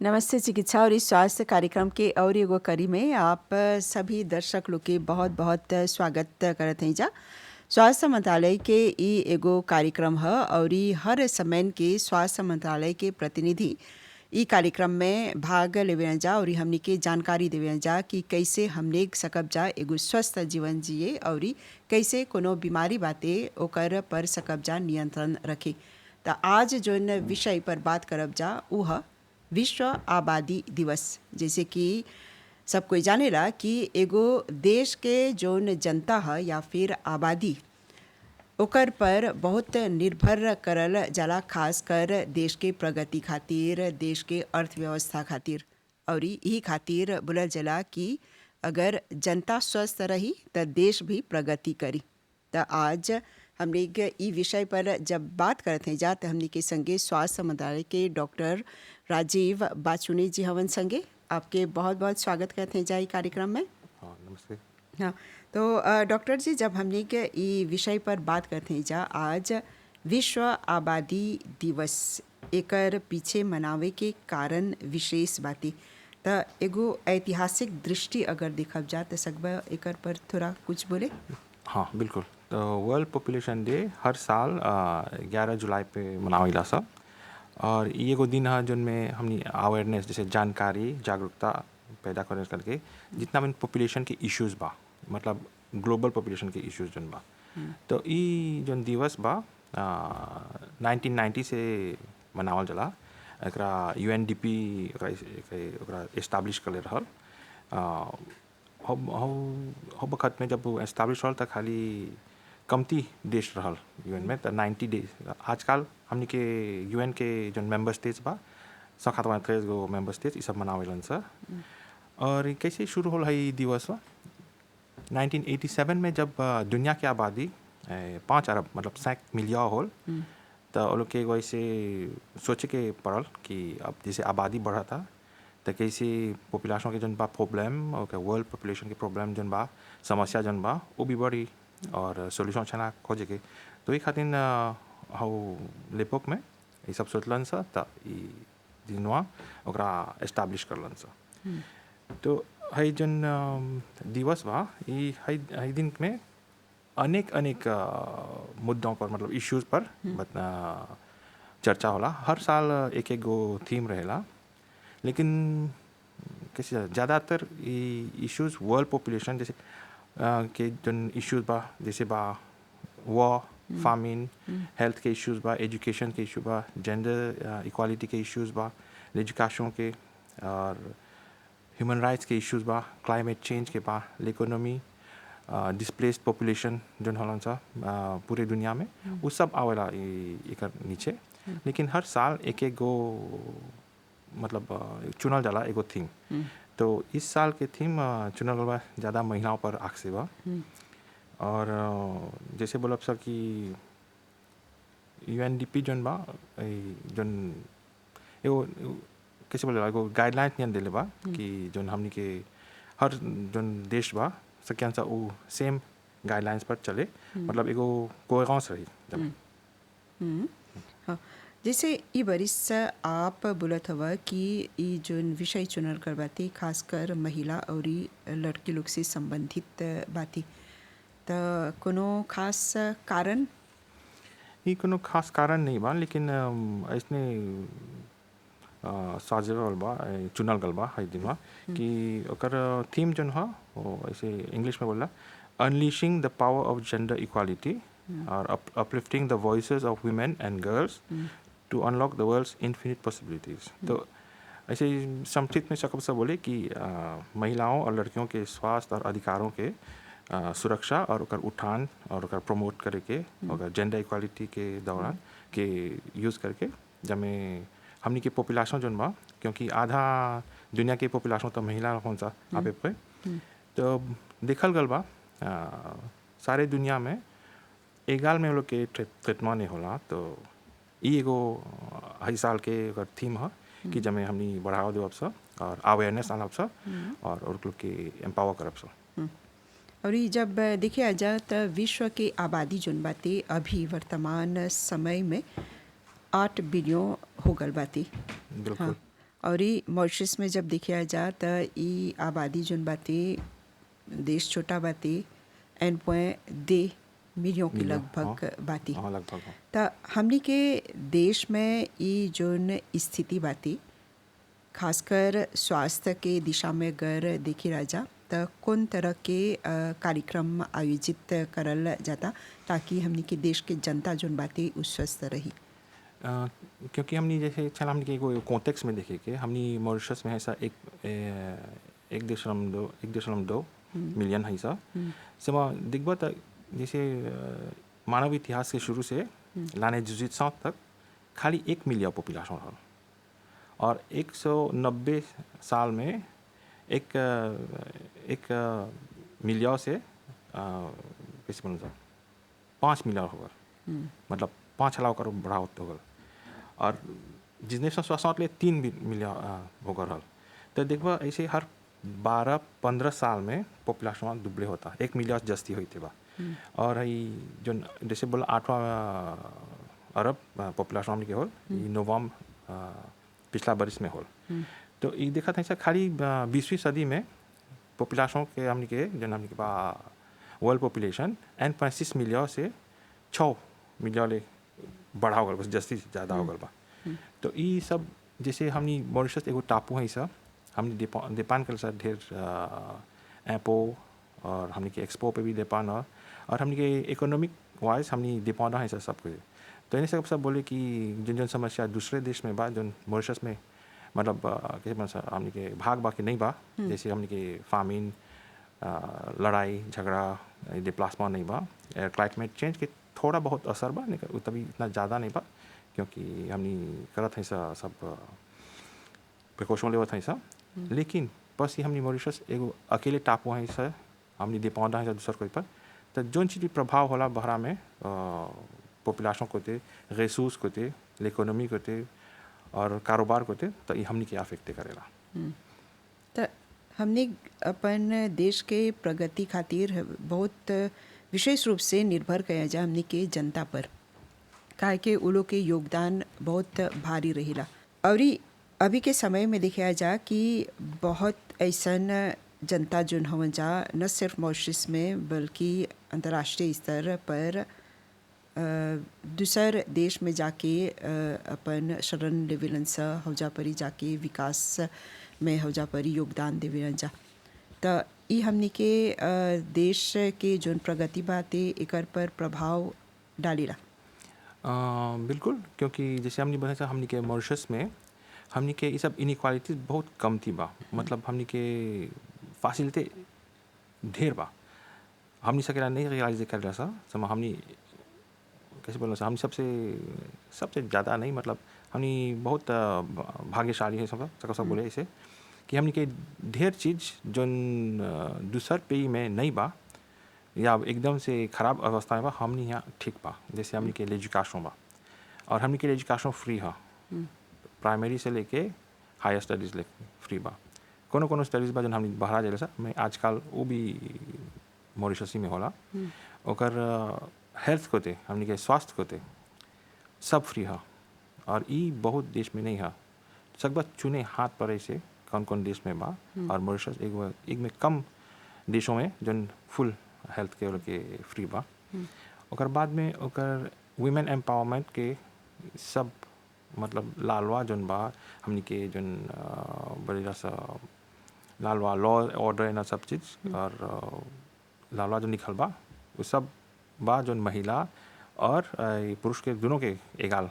नमस्ते चिकित्सा और इस स्वास्थ्य कार्यक्रम के और एगो कड़ी में आप सभी दर्शक लोग के बहुत बहुत स्वागत करत हैं जा। स्वास्थ्य मंत्रालय के ई एगो कार्यक्रम है और ई हर समय के स्वास्थ्य मंत्रालय के प्रतिनिधि ई कार्यक्रम में भाग लेवे जा और हमनी के जानकारी देवे जा कि कैसे हमने सकब जा एगो स्वस्थ जीवन जिए और कैसे कोनो बीमारी बाते ओकर पर सकब जा नियंत्रण रखे। तो आज जोन विषय पर बात करब जा ऊ है विश्व आबादी दिवस। जैसे कि सब कोई जानेला कि एगो देश के जोन जनता है या फिर आबादी ओकर पर बहुत निर्भर करल जाला, खास कर देश के प्रगति खातिर, देश के अर्थव्यवस्था खातिर। और यही खातिर बोलल जाला कि अगर जनता स्वस्थ रही तो देश भी प्रगति करी। तो आज हमने ई विषय पर जब बात करते हैं जा तो हमने के संगे स्वास्थ्य मंत्रालय के डॉक्टर राजीव बाचुनी जी हवन संगे। आपके बहुत बहुत स्वागत करते हैं जा ई कार्यक्रम में। हाँ, नमस्ते। हाँ, तो डॉक्टर जी, जब हमने के ई विषय पर बात करते हैं जा आज विश्व आबादी दिवस, एकर पीछे मनावे के कारण विशेष बाती। तो एगो ऐतिहासिक दृष्टि अगर देखब जा तो सकबा एकर पर थोड़ा कुछ बोले। हाँ, बिल्कुल। तो वर्ल्ड पॉपुलेशन डे हर साल 11 जुलाई पे मनावेला सब। और ये एगो दिन है जिनमें हमनी अवेयरनेस जैसे जानकारी जागरूकता पैदा करे करके जितना भी पॉपुलेशन के इश्यूज बा, मतलब ग्लोबल पॉपुलेशन के इश्यूज जन बा, तो ई जन दिवस बा 1990 से मनावल जाला। एकरा यूएनडीपी एकरा एस्टैब्लिश कर रहल। हो वक्त में जब एस्टैब्लिश रहल त खाली कमती देश रहल यूएन में, तो 90 डेज। आजकल हमनी के यूएन के जो मेंबर स्टेट्स बा 193 गो मेंबर स्टेट्स ई सब मनावेलन सर। और ई कैसे शुरू होल है ई दिवस 1987 में, जब दुनिया की आबादी 5 अरब मतलब 100 मिलियन होल। तो वो लोग के एगो ऐसे सोचे के पड़ल कि अब जैसे आबादी बढ़ा था तो कैसे पॉपुलेशन के जन बा प्रॉब्लम और वर्ल्ड पॉपुलेशन के प्रॉब्लम जन बा समस्या जन बा वो भी बढ़ी और सोल्यूशन अच्छा खोजे के। तो ये खातिर हाउ लेपोक में ये सब सोचलन सा तो ई दिनवा ओकरा एस्टैब्लिश करलन सा। तो है जन दिवस बा ई है दिन में अनेक अनेक मुद्दों पर मतलब इश्यूज पर चर्चा होला। हर साल एक एक गो थीम रहेला, लेकिन कैसे ज़्यादातर इश्यूज वर्ल्ड पॉपुलेशन जैसे के जन इश्यूज बा, जैसे बा वॉर, फामिन, हेल्थ के इश्यूज बा, एजुकेशन के इशू बा, जेंडर इक्वालिटी के इश्यूज बा, एजुकेशन के, और ह्यूमन राइट्स के इश्यूज बा, क्लाइमेट चेंज के बा, इकोनॉमी, डिस्प्लेस्ड पॉपुलेशन जन होलन सा पूरे दुनिया में, वो सब आवेला एकर नीचे। लेकिन हर साल एक एक गो मतलब चुनल जाला एगो थीम। तो इस साल के थीम चुनल बा ज़्यादा महिलाओं पर आक्से बा। और जैसे बोलब सर कि यूएनडीपी जन बा जन एगो कैसे बोले एगो गाइडलाइन नियन देले बा कि जन हमनी के हर जन देश बा सकियन सा वो सेम गाइडलाइंस पर चले, मतलब एगो कोहेरेंस रही जब। हाँ, जैसे ई बरिस आप बोलत हवा कि ई जोन विषय चुनल कर बाती खासकर महिला और लड़की लोग से संबंधित बाती, तो कोनो खास कारण? ये कोनो खास कारण नहीं बा, लेकिन ऐसने साजल गल बा चुनल गल बा है दिन कि ओकर थीम जन है वो ऐसे इंग्लिश में बोला unleashing the power of gender equality और uplifting the voices of women and girls to unlock the world's infinite possibilities. तो ऐसे संक्षिप्त में सकब से बोले कि महिलाओं और लड़कियों के स्वास्थ्य और अधिकारों के सुरक्षा और ओकर उठान और ओकर प्रमोट करे के और जेंडर इक्वालिटी के दौरान के यूज़ करके जब हमनी के पॉपुलेशन जन बा, क्योंकि आधा दुनिया के पॉपुलेशन तो महिला कौन सा आपे पे, तो देखल गल बा सारे दुनिया में एगाल में लोग के ट्रीटमेंट नहीं होला। तो ये एगो हर साल के थीम है कि जब हमनी बढ़ावा देव सब और अवेयरनेस आलब सब और लोग के एम्पावर करब सब। और ये जब देखिए जा तो विश्व के आबादी जोन बाती अभी वर्तमान समय में 8 बिलियन हो गल बाती। बिल्कुल। और ई मॉरिशस में जब देखिया जा त ई आबादी जोन बाते देश छोटा बाते 1.2 मिलियन के मिलियन हाँ लगभग बाती। हाँ लगभग हाँ त हमनी के देश में ई जोन स्थिति बाती खासकर स्वास्थ्य के दिशा में अगर देखी राजा त कौन तरह के कार्यक्रम आयोजित करल जाता ताकि हमनी के देश के जनता जोन बाते उ स्वस्थ रही। क्योंकि हमने जैसे चल हमने के एगो कॉन्टेक्स्ट में देखे के हमने मॉरिशस में ऐसा एक दशमलव दो मिलियन है ऐसा समा दिखबा तक जैसे मानव इतिहास के शुरू से लाने जुजित सात तक खाली 1 मिलियन पॉपुलेशन रहा और 190 साल में एक मिलियन से कैसे बोलूँ 5 मिलियन होगा मतलब 5 हज़ार का बढ़ा होगा और जिसने स्वास्थ्य ले 3 मिलियन होगा रहा तो देखो ऐसे हर 12-15 साल में पॉपुलेशन दुबले होता 1 मिलियन जस्ती हुई थी बा और जो जैसे बोला 8वां अरब पॉपुलेशन हमने के होल नवम पिछला बरिस में होल तो ये देखा था खाली 20वीं सदी में पॉपुलेशन के हमने के जो हमने के वर्ल्ड पॉपुलेशन 1.6 मिलियन से 6 मिलियन ले बढ़ा होगा बस जस्ती ज़्यादा होगा बा तो ये सब जैसे हमने मॉरिशस एगो टापू है सब हमने डिपेंड कर साथ ढेर एपो और हमने के एक्सपो पे भी डिपेंड और हमने के इकोनॉमिक वाइज हमने डिपेंड है सब कुछ तो इन्हें सब बोले कि जिन समस्या दूसरे देश में बा जो मॉरिशस में मतलब कैसे बना हमने के भाग बाकी नहीं बा जैसे हमने के फार्मिंग लड़ाई झगड़ा डिप्लासमेंट नहीं बा क्लाइमेट चेंज के थोड़ा बहुत असर बा नहीं तभी इतना ज़्यादा नहीं बा क्योंकि हमने करत है सब प्रिकॉशन लेवत है लेकिन बस ये हमने मॉरिशस एगो अकेले टापू है सर हमने डिपेंड है दूसर कोई पर तो जो चीज़ प्रभाव होला बहरा में पॉपुलेशन को थे रिसोर्स को थे इकोनॉमी को थे और कारोबार को थे तो ये हमने के अफेक्ट करेला तो हमने अपन देश के प्रगति खातिर बहुत विशेष रूप से निर्भर किया जा हमने के जनता पर काहे के उ लोग के योगदान बहुत भारी रहेला और अभी के समय में देखा जा कि बहुत ऐसन जनता जोन हवन जा न सिर्फ मॉरिशस में बल्कि अंतर्राष्ट्रीय स्तर पर दूसर देश में जाके अपन शरण लेवेलन सा हौजा परी जाके विकास में हौजा परी योगदान देवेलन जा तो ई हमनी के देश के जोन प्रगति बाते एकर पर प्रभाव डालेला। बिल्कुल क्योंकि जैसे हमने बताया हमने के मॉरिशस में हमने के ये सब इनइक्वालिटीज बहुत कम थी बा मतलब हमने के फैसिलिटी ढेर बा हमने सकेला नहीं रियलाइज कर रहा सा समा हमने कैसे बोलना सा हम सबसे ज़्यादा नहीं मतलब हमने बहुत भाग्यशाली है सब बोले इसे कि हमने के ढेर चीज़ जो दूसर पे में नहीं बा या एकदम से ख़राब अवस्था में बा हमने यहाँ ठीक बा जैसे हमने के एजुकेशन बा और हमने के एजुकेशन फ्री है प्राइमरी से लेके हायर स्टडीज़ ले फ्री बा कोनो स्टडीज़ बा जो हमने बाहर जाए मैं आजकल वो भी मॉरिशस में होला ओकर हेल्थ को थे हमने के स्वास्थ्य को थे सब फ्री है और ये बहुत देश में नहीं है सब बात चुने हाथ पर ऐसे कौन देश में बा और मॉरिशस एक में कम देशों में जो फुल हेल्थ के फ्री बा ओकर बाद में ओकर वुमेन एम्पावरमेंट के सब मतलब लालवा जोन बा हमने के जोन बड़ी सा लालवा लॉ ऑर्डर ना सब चीज़ और लालवा जो निकल बा वो सब बा जोन महिला और पुरुष के दोनों के एगाल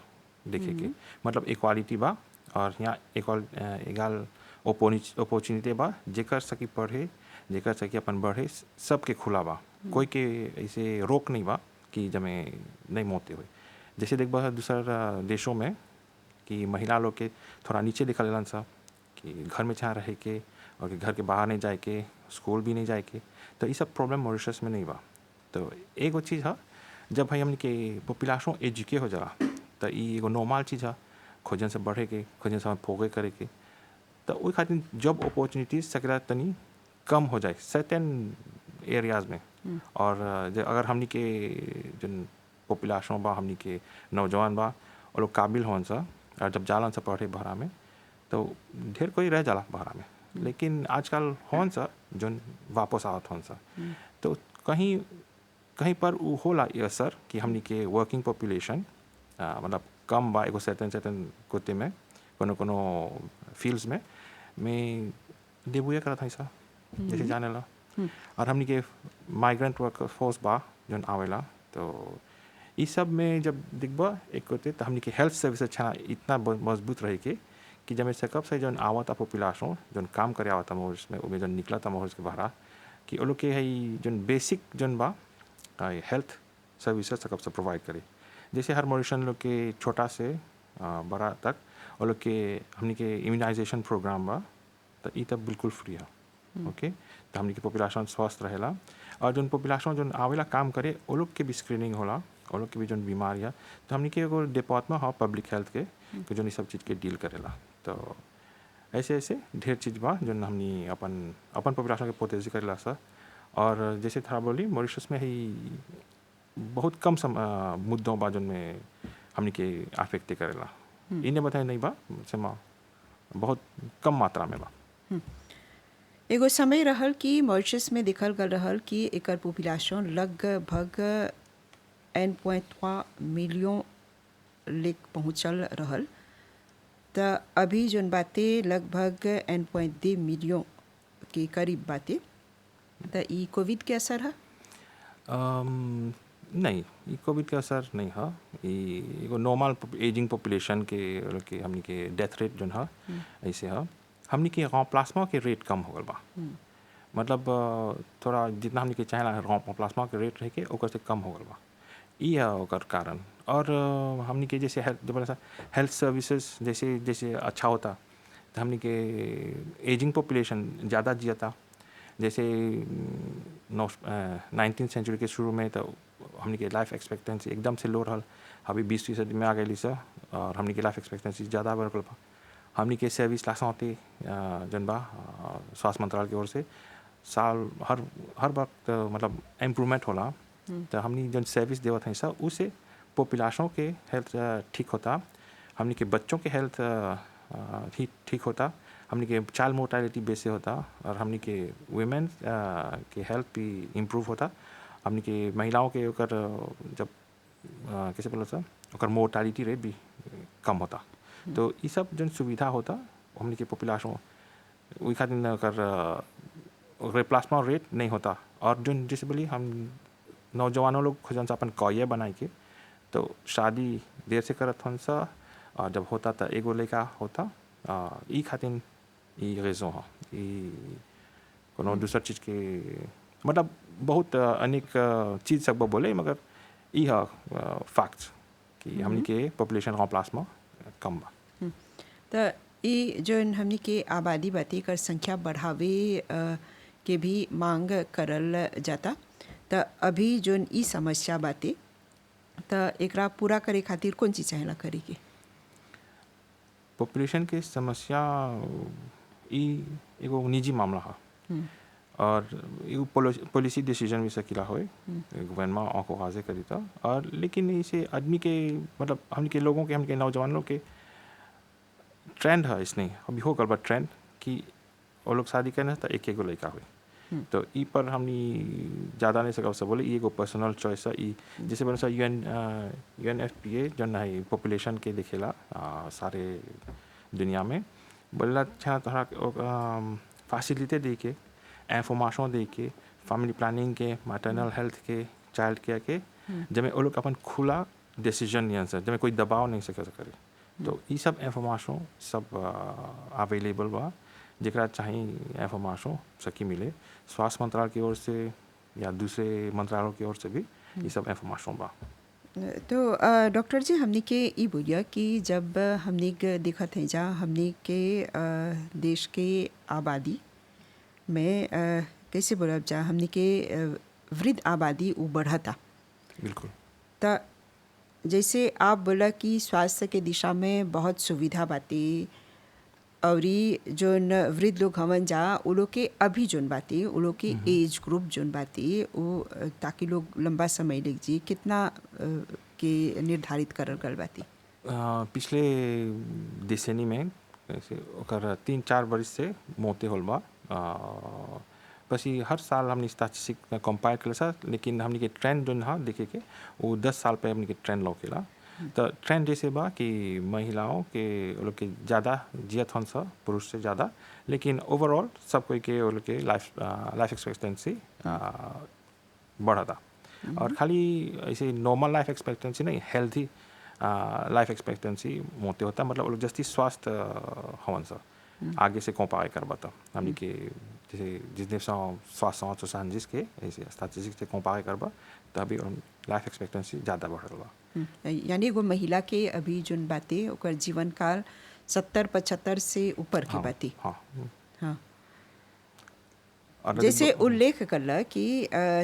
देखे के मतलब इक्वालिटी बा और यहाँ एगाल अपॉर्चुनिटी बा जेकर सकी पढ़े जेकर सकी अपन बढ़े सबके खुला बा कोई के ऐसे रोक नहीं बा कि जमे नहीं मौतें हुए जैसे देख बा दूसरा देशों में कि महिला लोग के थोड़ा नीचे दिखा लेलन सा कि घर में चाह रहे के और घर के बाहर नहीं जाए के स्कूल भी नहीं जाए के तो ये सब प्रॉब्लम मॉरिशस में नहीं बा तो एक वो चीज़ है जब भाई हमने के पॉपुलेशन एजुके हो जाला तो ये एगो नॉर्मल चीज़ है खोजन से बढ़े के खोजन से फोगे करे के तो वो खातिर जॉब अपॉर्चुनिटीज सकरा तनी कम हो जाए सर्टेन एरियाज़ में और अगर हमने के जो पॉपुलेशन बा हमने के नौजवान बा और लोग काबिल हों सा और जब जालन से पढ़े भरा में तो ढेर कोई रह जाला बहरा में, लेकिन आजकल होन सा जोन वापस आवत होन सा, तो कहीं कहीं पर वो होला ये असर कि हमनी के वर्किंग पॉपुलेशन मतलब कम बा एगो सर्टेन कोते में कोनो फील्ड्स में देबुए करत है सा जैसे जाने ला। और हमनी के माइग्रेंट वर्क फोर्स बा जोन आवेला, तो इस सब में जब दिखबा एक कोते तो हमनी के हेल्थ सर्विस अच्छा इतना मजबूत रहे कि जब सकब से जोन आवता पॉपुलेशन जोन काम करे आवता मोहर्स में उमें जोन निकला था मोहर्स के बाहर कि वो लोग के है जोन बेसिक जोन बा हेल्थ सर्विसेज सकब से प्रोवाइड करे। जैसे हर मॉरिशन लोग के छोटा से बड़ा तक वो लोग के हमनी के इम्यूनाइजेशन प्रोग्राम बा, तो ये तब बिल्कुल फ्री है। ओके, तो हमनी के पॉपुलेशन स्वस्थ रहेला और जोन पॉपुलेशन जोन आवेला काम करे वो लोग के भी स्क्रीनिंग होला, वो लोग के भी जोन बीमारी है तो हमनी के एगो डिपार्टमेंट है पब्लिक हेल्थ के जोन ये सब चीज़ के डील करेला। तो ऐसे ऐसे ढेर चीज़ बा जोन हमनी अपन पॉपुलेशन के प्रोटेक्ट करेला सा। और जैसे था बोली मॉरिशस में ही बहुत कम मुद्दों बा जोन में हमनी के अफेक्ट करेला, इन्हें बताए नहीं बा सेमा बहुत कम मात्रा में बा। एगो समय रहल कि मॉरिशस में देखल गल रहल कि एकर पॉपुलेशन लगभग 1.3 मिलियन लेक पहुँचल रहल, तो अभी जोन बाते लगभग 1.2 मिलियन के करीब बाते। तो ई कोविड के असर है? नहीं, ये कोविड के असर नहीं है, ये एगो नॉर्मल एजिंग पॉपुलेशन के हमनी के डेथ रेट जोन है ऐसे है। हमनी के प्लाज्मा के रेट कम हो गल बा, मतलब थोड़ा जितना हमनी के चाहेला प्लाज्मा के रेट रह के ओकर से कम हो गल बा, ये है ओकर कारण। और हमनी के जैसे हेल्थ सर्विसेज जैसे अच्छा होता तो हमनी के एजिंग पॉपुलेशन ज़्यादा जियता। जैसे 19वीं सेंचुरी के शुरू में तो हमनी के लाइफ एक्सपेक्टेंसी एकदम से लो रहल, अभी 20वीं सदी में आ गई सा और हमनी के लाइफ एक्सपेक्टेंसी ज़्यादा बढ़ गल बा। हमनी के सर्विस लाख होती जन बा स्वास्थ्य मंत्रालय की ओर से साल हर वक्त मतलब इम्प्रूवमेंट होला, तो हमनी जन सर्विस देवत हैं सब उससे पॉपुलेशन के हेल्थ ठीक होता, हमनी के बच्चों के हेल्थ ठीक होता, हमनी के चाइल्ड मोर्टालिटी बेसे होता और हमनी के वुमेन के हेल्थ भी इम्प्रूव होता। हमनी के महिलाओं के ओकर जब कैसे बोला था ओकर मोर्टालिटी रेट भी कम होता। तो ये सब जन सुविधा होता हमनी के पॉपुलेशन वही खातिर ओकर प्लाज्मा रेट नहीं होता। और जो जैसे बोली हम नौजवानों लोग खुजन से अपन कॉये बनाए के तो शादी देर से करत हन सा, और जब होता तो एगो लड़का होता, ई खातिर ई रेजों है, ई कोनो दूसर चीज़ के मतलब बहुत अनेक चीज़ सब बोले, मगर ई है फैक्ट कि हमनी के पॉपुलेशन का प्लाज्मा कम बा। तो ई जो हमनी के आबादी बाती कर संख्या बढ़ावे के भी मांग करल जाता, तो अभी जो ई समस्या बाते तो एकरा पूरा करे खातिर कौन चीज़ चाहेला करे के? पॉपुलेशन के समस्या ई एगो निजी मामला है और एगो पॉलिसी डिसीजन भी सकीला होए गवर्नमेंट आंखों हाजिर करी था। और लेकिन इसे आदमी के मतलब हमके लोगों के हमके नौजवानों के ट्रेंड है, इसने अभी हो गल बा ट्रेंड कि वो लोग शादी करना तो एक एगो लड़का हुए, तो ई पर हमनी ज़्यादा नहीं सका बोले ई एगो पर्सनल चॉइस है। ई जैसे बोले सर UNFPA जो है पॉपुलेशन के देखेला सारे दुनिया में बोला अच्छा थोड़ा फैसिलिटी दे के इंफॉर्मेशन दे के फैमिली प्लानिंग के मैटरनल हेल्थ के चाइल्ड केयर के जब वो लोग अपन खुला डिसीजन नहीं सर जब कोई दबाव नहीं सके करे, तो ये सब इंफॉर्मेशन सब अवेलेबल बा जरा चाहिए इंफॉर्मेशन सकी मिले स्वास्थ्य मंत्रालय की ओर से या दूसरे मंत्रालयों की ओर से भी ये सब इंफॉर्मेशन बा। तो डॉक्टर जी हमनी के ई बोलिया कि जब हमनी के देखत हैं जा हमनी के देश के आबादी में कैसे बोलब जा हमनी के वृद्ध आबादी वो बढ़ता। बिल्कुल। तो जैसे आप बोला कि स्वास्थ्य के दिशा में बहुत सुविधा बाती और जोन वृद्ध लोग हमन जा वो लोग के अभी जोन बाती वो लोग के एज ग्रुप जोन बाती वो ताकि लोग लंबा समय लग जी कितना के निर्धारित करल गल बाती। पिछले डिसेनी में ऐसे ओकर 3-4 बरिस से मोते होल बा बस ये हर साल हमने स्टैटिस्टिक कंपायर कर सा लेकिन हमने के ट्रेंड जो हा देखे के वो 10 साल पे हमने के ट्रेंड लौकेला तो ट्रेंड जैसे बा कि महिलाओं के वो लोग के ज़्यादा जियत हन सा पुरुष से ज़्यादा लेकिन ओवरऑल सब कोई के वो लोग के लाइफ एक्सपेक्टेंसी बढ़ा था और खाली ऐसे नॉर्मल लाइफ एक्सपेक्टेंसी नहीं हेल्थी लाइफ एक्सपेक्टेंसी मोते होता मतलब वो लोग जस्ती स्वास्थ्य हवन सा आगे से कंपेयर करबा था हमने के जैसे जिस 1960 जिसके ऐसे स्टैटिस्टिक्स से कंपेयर करबा तभी लाइफ एक्सपेक्टेंसी ज़्यादा बढ़ल बा यानी एगो महिला के अभी जोन बातें ओकर जीवन काल 70-75 से ऊपर की बातें हाँ हाँ और जैसे उल्लेख करला कि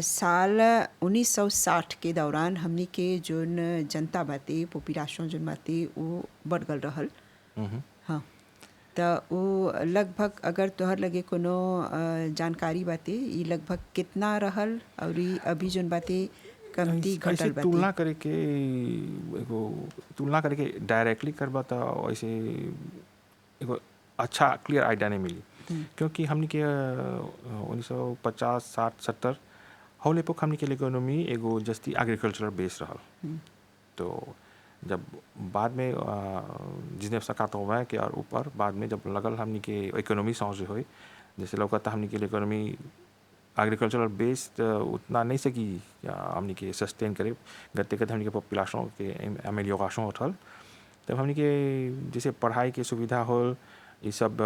साल 1960 के दौरान हमनी के जोन जनता बातें पॉपुलेशन जोन बातें वो बढ़ गल रहल हाँ तो वो लगभग अगर तोहर लगे कोनो जानकारी बातें ये लगभग कितना रहल और अभी जोन बातें कमती घटल ऐसे बातें तुलना करके डायरेक्टली करबा तो ऐसे एगो अच्छा क्लियर आइडिया नहीं मिली क्योंकि हमने के 1950 60 70 हौले पोक हमने के इकोनॉमी एगो जस्ती एग्रीकल्चरल बेस रहल तो जब बाद में जिसने सकात हुआ है कि और ऊपर बाद में जब लगल हमने के इकोनॉमी समझ हुई जैसे लोग कहता हमने के इकोनॉमी एग्रीकल्चरल बेस्ड उतना नहीं सकी हमने के सस्टेन करे गते गते हमने के पॉपुलेशन के एमेलियोरेशन उठल तब हमने के जैसे पढ़ाई के सुविधा हो ये सब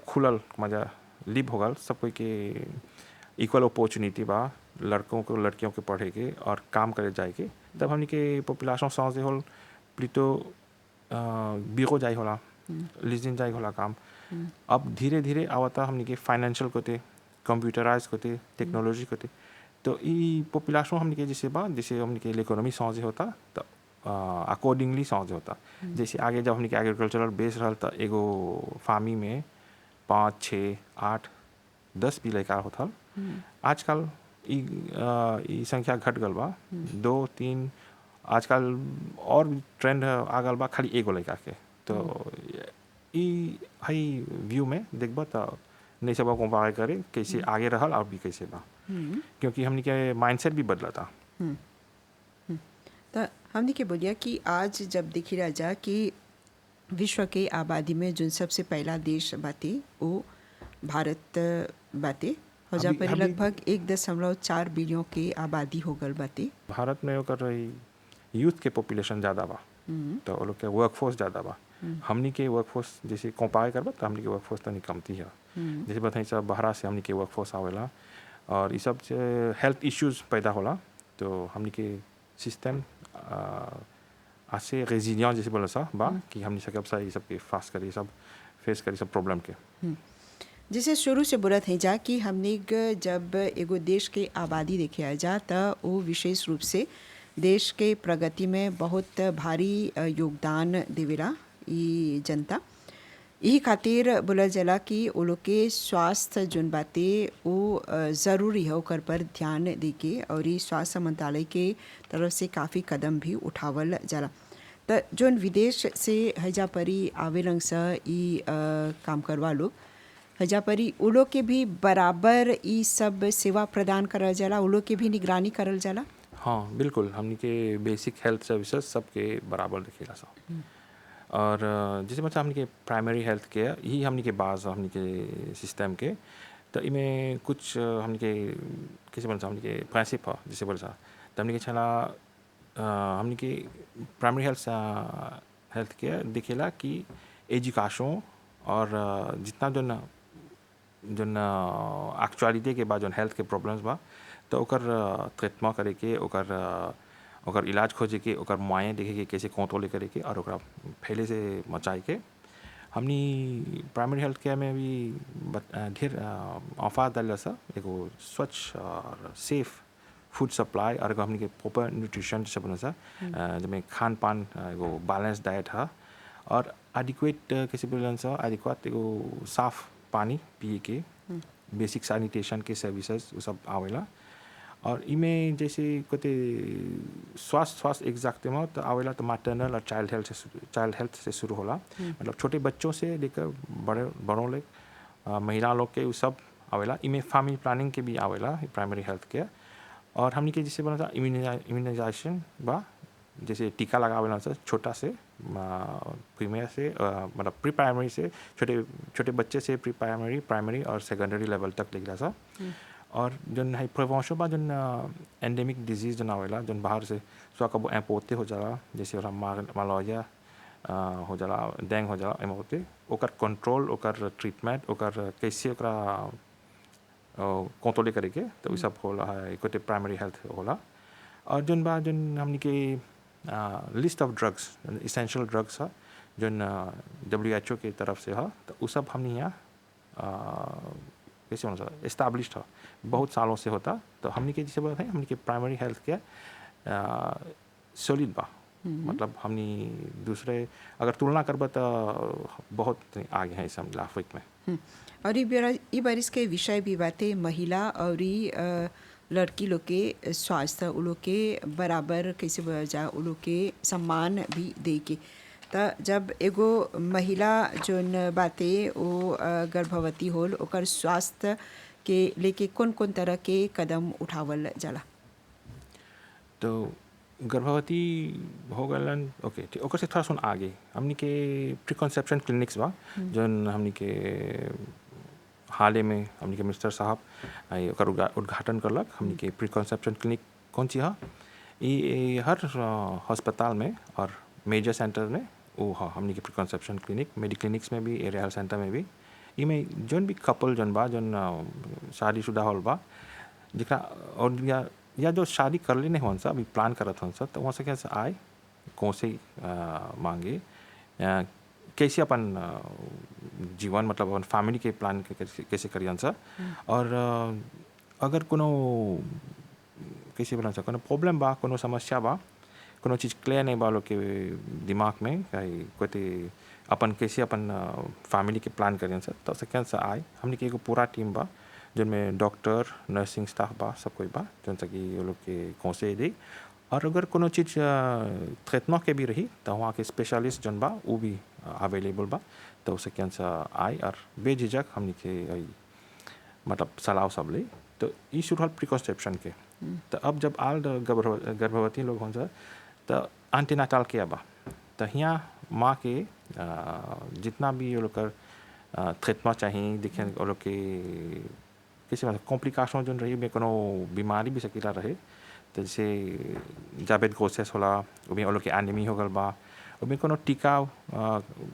खुलल मजा लिप हो गल सब कोई के इक्वल अपॉर्चुनिटी बा लड़कों को लड़कियों के पढ़े के और काम करे जाए के तब हमने के पॉपुलेशन समझे होल प्लीटो बीगो जाए होला लिजिन जाए होला काम अब धीरे धीरे आवता हमने के फाइनेंशियल कोते कंप्यूटराइज कोते टेक्नोलॉजी कोते तो ये पॉपुलेशन हमने के जैसे बा जैसे हमने के इकोनॉमी समझे होता तो अकॉर्डिंगली समझे होता जैसे आगे जब हमने के एग्रीकल्चरल बेस रहा तो एगो फार्मी में 5 6 8 10 भी लड़का होता आजकल ई संख्या घट गल बा 2 3 आजकल और भी ट्रेंड आ गल बा खाली एगो लड़का के तो ई हाई व्यू में देखबा तो नहीं सब कंपेयर करे कैसे आगे रहल और भी कैसे बा क्योंकि हमने के माइंडसेट भी बदला था तो हमने के बोलिया कि आज जब देखी रह जा कि विश्व के आबादी में जो सबसे पहला देश बाते वो भारत बाते हो जा पर लगभग 1.4 बिलियन के आबादी हो गल बाते भारत में ओकर यूथ के पॉपुलेशन ज़्यादा बा तो वो लोग के वर्कफोर्स ज़्यादा बा हमनी के वर्कफोर्स जैसे कंपेयर करबा तो हमनी के वर्कफोर्स तो कमती है जैसे बताई सब बाहर से हमनी के वर्कफोर्स आवेला और ये सब हेल्थ इश्यूज पैदा होला तो हमनी के सिस्टम assez résilient जैसे बोला सा बा कि हमने सकब सा ये सब के फेस करी सब प्रॉब्लम के जैसे शुरू से बोलत है जा कि हमने जब एगो देश के आबादी देखे आ जा तो वो विशेष रूप से देश के प्रगति में बहुत भारी योगदान देवेला ये जनता यही खातिर बोला जाला कि वो लोग के स्वास्थ्य जोन बातें वो ज़रूरी है ओकर पर ध्यान देके और ये स्वास्थ्य मंत्रालय के तरफ से काफ़ी कदम भी उठावल जाला तो जोन विदेश से हजा परी आवेलन सा ई काम करवा लोग हजा परी वो लोग के भी बराबर ई सब सेवा प्रदान करल जाला वो लोग के भी निगरानी करल जाला हाँ बिल्कुल हमने के बेसिक हेल्थ सर्विसेज सबके बराबर दिखेला सा और जैसे मतलब हमने के प्राइमरी हेल्थ केयर यही हमने के बाज हमने के सिस्टम के तो इमें कुछ हमने के कैसे बोलता हमने के प्रिंसिप है जैसे बोलता तो हमने के छला हमने के प्राइमरी हेल्थ केयर दिखेला कि एजुकेशन और जितना जो एक्चुअलिटी के बाद जो हेल्थ के प्रॉब्लम्स बा तो ओकर ट्रीटमेंट करे के ओकर इलाज खोजे के ओकर मुआयने देखे के कैसे कंट्रोल करे के और ओकरा फैले से मचाए के हमनी प्राइमरी हेल्थ केयर में भी ढेर ऑफर डाल सा एगो स्वच्छ और सेफ फूड सप्लाई और हमनी के प्रॉपर न्यूट्रिशन जैसे बना सा जिसमें खान पान एगो बैलेंस डाइट है और एडिक्वेट कैसे बोलन सा एडिक्वेट एगो साफ पानी पिए के बेसिक सैनिटेशन के सर्विसेज वो सब आवेला और इमें जैसे कहते स्वास्थ्य एग्जैक्टली तो आवेला तो मैटरनल और चाइल्ड हेल्थ से शुरू होला। मतलब छोटे बच्चों से लेकर बड़ों ले महिला लोग के उ सब आवेला। इमें फैमिली प्लानिंग के भी आवेला प्राइमरी हेल्थ केयर। और हमने के जैसे बना था इम्यूनाइजेशन बा, जैसे टीका लगावेला से छोटा से प्रीमियर से मतलब प्री प्राइमरी से छोटे बच्चे से प्री प्राइमरी और सेकेंडरी लेवल तक लेके सा। और जन है प्रिवेंशन बा जन एंडेमिक डिजीज जन आवेला जन बाहर से सो कब एपोते हो जाला, जैसे मलेरिया हो जाला, डेंगू हो जाला एपोते ओकर कंट्रोल ओकर ट्रीटमेंट ओकर कैसे ओकरा कंट्रोल करे के तो उ सब होला है कोते प्राइमरी हेल्थ होला। और जन बा जन हमनी के list of drugs essential drugs है जन WHO के तरफ से है तो उ सब हमनी यहाँ कैसे होना एस्टाब्लिश्ड है बहुत सालों से होता। तो हमनी के जैसे बात है हमनी के प्राइमरी हेल्थ केयर सॉलिड बा। मतलब हमनी दूसरे अगर तुलना करबा तो बहुत आगे हैं इस लाफिक में। और ई बारिश के विषय भी बातें महिला और लड़की लोग के स्वास्थ्य उ लोग के बराबर कैसे बोला जा उ लोग के सम्मान भी दे के। तो जब एगो महिला जोन बाते वो गर्भवती होल ओकर स्वास्थ्य के लेके कौन कौन तरह के कदम उठावल जाला। तो गर्भवती हो गलन ओके ठीक ओकर से थोड़ा सुन आगे हमनी के प्री कंसेप्शन क्लिनिक्स बा जोन हमनी के हाल में हमनी के मिनिस्टर साहब ओकर उद्घाटन करलक। हमनी के प्री कंसेप्शन क्लिनिक कौन सी है ये हर अस्पताल में और मेजर सेंटर में वो हाँ हमनी के प्री कंसेप्शन क्लिनिक मेडी क्लिनिक्स में भी एरिया हेल्थ सेंटर में भी इमें जोन भी कपल जोन बा जोन शादीशुदा होल बा जिका और या जो शादी कर लेने हों सा अभी प्लान करत हों सा तो वहाँ से कैसे आए कौन से मांगे कैसे अपन जीवन मतलब अपन फैमिली के प्लान कैसे करियन सा। और अगर कोनो कैसे बना सा कोनो प्रॉब्लम बा कोनो समस्या बा कोनो चीज़ क्लियर नहीं बा लोग के दिमाग में कोई अपन कैसे अपन फैमिली के प्लान करियन सा तो सेकेंड से आए हमने के एगो पूरा टीम बा जिनमें डॉक्टर नर्सिंग स्टाफ बा सब कोई बा जौन सा कि वो लोग के कौनसे दी। और अगर कोनो चीज़ ट्रीटमेंट के भी रही तो वहाँ के स्पेशलिस्ट जौन बा वो भी अवेलेबल बा तो उसे कैंसर आए और बेझिझक हमने के मतलब सलाह सब ले। तो ये शुरू प्री कंसेप्शन के। तो अब जब आल गर्भवती लोग हों तो एंटीनाटल केयर बा तो यहाँ माँ के जितना भी वो लोग कर ट्रीटमेंट चाहिए देखें वो लोग के किसी मतलब कॉम्प्लिकेशन जो रही में कोनो बीमारी भी सकीला रहे तो जैसे जाबेद कोसेस होला वो लोग के एनीमी हो गल बा वो कोनो टीका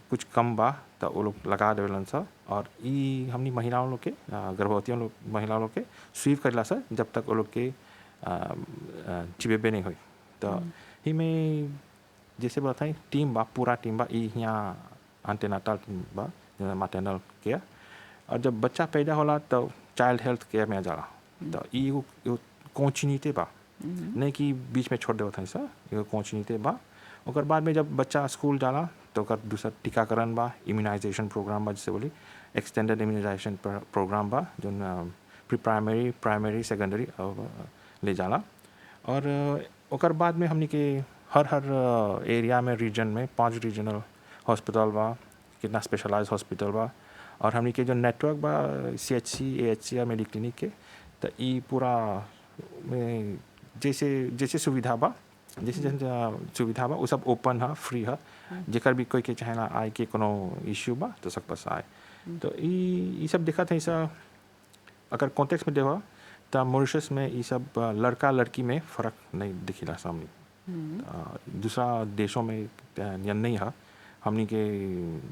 कुछ कम बा तो वो लोग लगा देवेलन सा। और ये हमनी महिलाओं लोग के गर्भवती लोग महिलाओं लोग के स्वीव करला सा जब तक वो लोग के चिबेबे नहीं हुई। तो ही में जैसे बताएं टीम बा पूरा टीम बा यहाँ एंटीनाटल टीम बा मैटरनल केयर। और जब बच्चा पैदा होला तो चाइल्ड हेल्थ केयर में जाला तो ये कंटिन्यूटी बा नहीं कि बीच में छोड़ दे होता है सर ये कंटिन्यूटी बा। और बाद में जब बच्चा स्कूल जाला तो कर दूसरा टीकाकरण बा इम्यूनाइजेशन प्रोग्राम बा जैसे बोली एक्सटेंडेड इम्यूनाइजेशन प्रोग्राम बा जो प्री प्राइमरी सेकेंडरी ले जाला। और ओकर बाद में हमने के हर एरिया में रीजन में 5 रीजनल हॉस्पिटल बा कितना स्पेशलाइज हॉस्पिटल बा। और हमने के जो नेटवर्क बा CHC AHC और मेडी क्लिनिक के तो ये पूरा में जैसे सुविधा बा जैसे सुविधा बा वो सब ओपन है फ्री है जेकर भी कोई के चाहेला आए के कोनो इश्यू बा तो सब पास आए। तो ये सब देखा था ऐसा अगर कॉन्टेक्स्ट में देखा तो मॉरिशस में ये सब लड़का लड़की में फ़र्क नहीं दिखिला सामने दूसरा देशों में नहीं है। हमनी के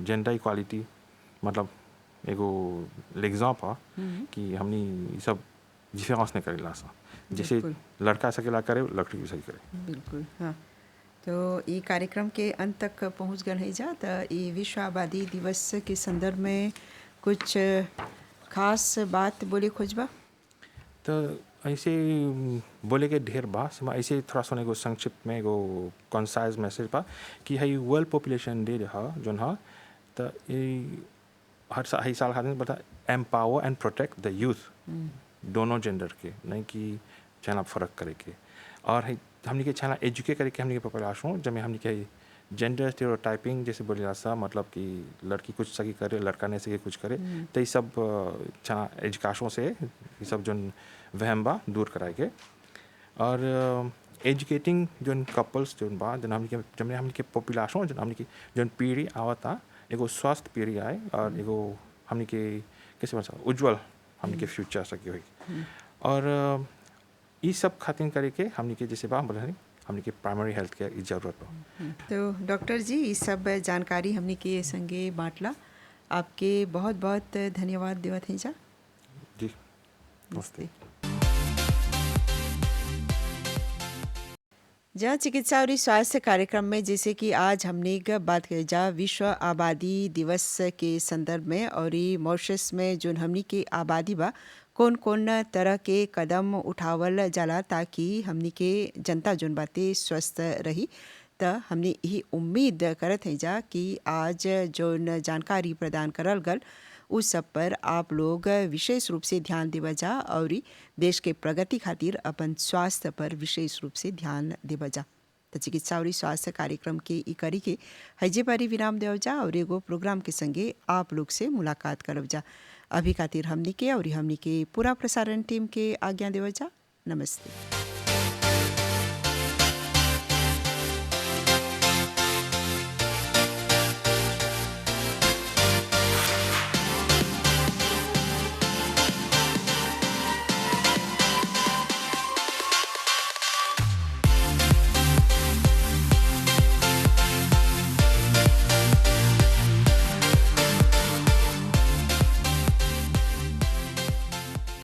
जेंडर इक्वालिटी मतलब एगो एग्जाम्पल कि हमनी ये सब डिफरेंस नहीं करेला सा जैसे लड़का सकेला करे लड़की भी सही करे। बिल्कुल हाँ। तो ये कार्यक्रम के अंत तक पहुँच गए है जा तो ये विश्व आबादी दिवस के संदर्भ में कुछ खास बात बोले खोजबा। तो ऐसे बोले के ढेर बा ऐसे थोड़ा सा एगो संक्षिप्त में एगो कंसाइज मैसेज बा कि है वर्ल्ड पॉपुलेशन डे है जोन है तो ये हर साल खाते बता empower and protect the youth दोनों जेंडर के नहीं कि चाहना फ़र्क करे के और हमने के चाहना एजुकेट करे के हमने के पॉपुलेशन जब हमने के जेंडर स्टीरियोटाइपिंग जैसे बोले सा मतलब कि लड़की कुछ सही करे लड़का नहीं सही कुछ करे तो ये सब चाहना एजुकेशन से ये सब जो वहम बा दूर कराए के और एजुकेटिंग जो कपल्स जो बा जब हमने के पॉपुलेशन जो हमने की जो पीढ़ी आवता एगो स्वस्थ पीढ़ी आए और एगो हमने के कैसे बता उज्जवल हमने के फ्यूचर सके हुई और ये सब खातिर करे के हमने के जैसे बा बोले हमने के प्राइमरी हेल्थ केयर की ज़रूरत हो। तो डॉक्टर जी ये सब जानकारी हमने के संगे बांटला आपके बहुत बहुत धन्यवाद देवत हैं जा। जी नमस्ते। जहाँ चिकित्सा और स्वास्थ्य कार्यक्रम में जैसे कि आज हमने बात करी जा विश्व आबादी दिवस के संदर्भ में और मॉरिशस में जो हमनी के आबादी बा कौन कौन तरह के कदम उठावल जाला ताकि हमनी के जनता जोन बाते स्वस्थ रही त हमने यही उम्मीद करत हैं जा कि आज जोन जानकारी प्रदान करल गल उस सब पर आप लोग विशेष रूप से ध्यान देवा जा और देश के प्रगति खातिर अपन स्वास्थ्य पर विशेष रूप से ध्यान देवा जा। तो चिकित्सा और स्वास्थ्य कार्यक्रम के ई करी के हजे बारी विराम देव जा और एगो प्रोग्राम के संगे आप लोग से मुलाकात करब जा। अभी खातिर हमनी के और हमनी के पूरा प्रसारण टीम के आज्ञा देव जा। नमस्ते।